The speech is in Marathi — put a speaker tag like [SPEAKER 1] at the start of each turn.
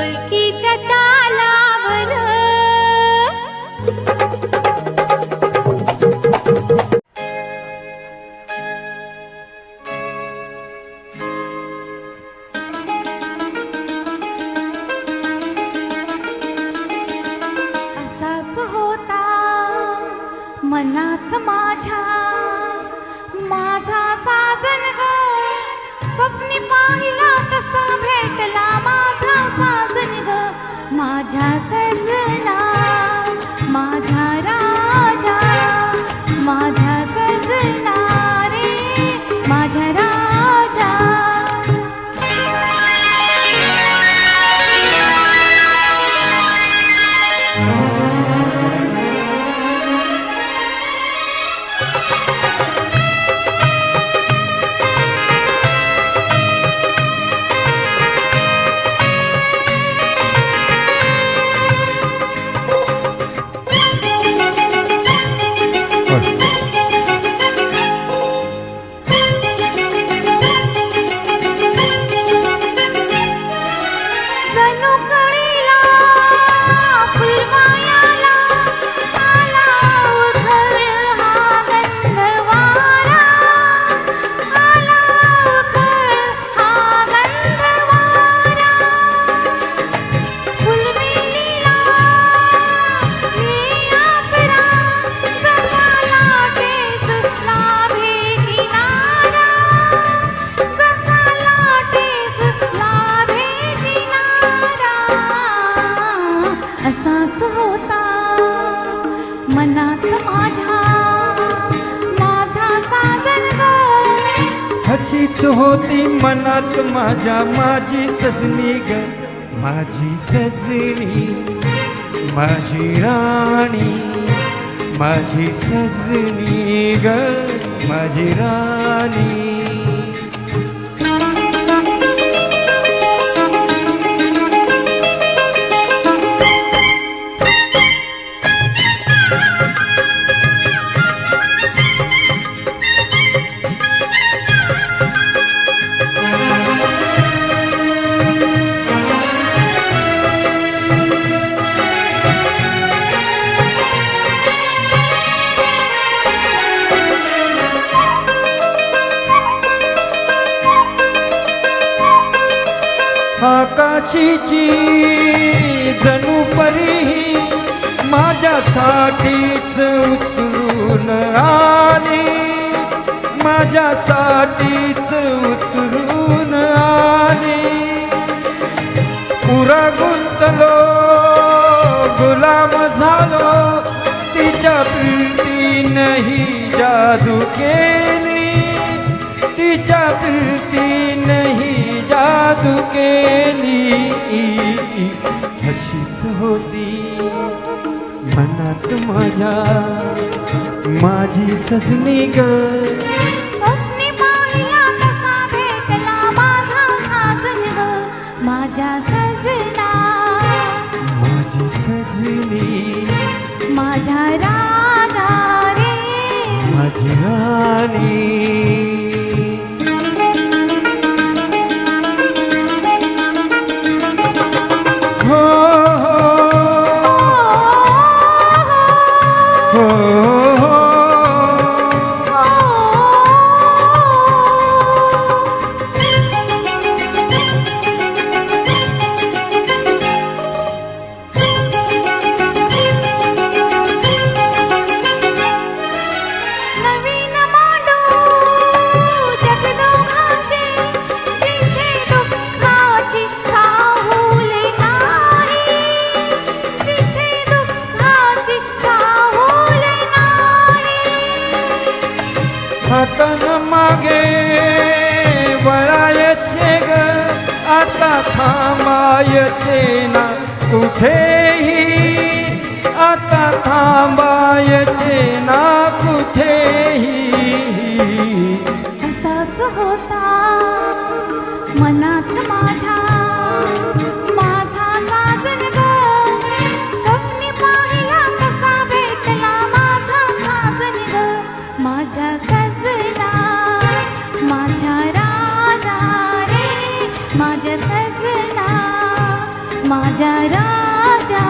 [SPEAKER 1] एकीच्या तालावर
[SPEAKER 2] असाच होता मनात माझ्या माझा साजन ग स्वप्नी पाहिला तसा भेटला माझा साजन ग माझ्या सजना माझा राजा माझा सजना रे माझा राजा असाच होता मनात माझ्या माझा साजन ग
[SPEAKER 3] अशीच होती मनात माझ्या माझी सजनी ग माझी सजनी माझी राणी माझी सजनी ग माझी राणी आकाशीची जणू परी माझ्यासाठीच उतरून आली माझ्यासाठीच उतरून आली पुरा गुंतलो गुलाम झालो तिच्या प्रीतीनही जादू केली तिच्या प्रीतीनही जादू केली अशीच होती मनात माझ्या माझी सजनी ग
[SPEAKER 2] स्वप्नी पाहिला तसा भेटला माझा साजन ग माझ्या सजना
[SPEAKER 3] माझी सजनी
[SPEAKER 2] माझा राजा रे
[SPEAKER 3] माझी राणी हातन मागे वळायचे ग आता थांबायचे ना कुठेही आता थांबायचे ना कुठेही
[SPEAKER 2] असाच होता मनात माझ्या माझा साजन ग स्वप्नी पाहिला कसा भेटला माझा साजन ग माझ्या सजना माझ्या राजा रे माझ्या सजना माझ्या राजा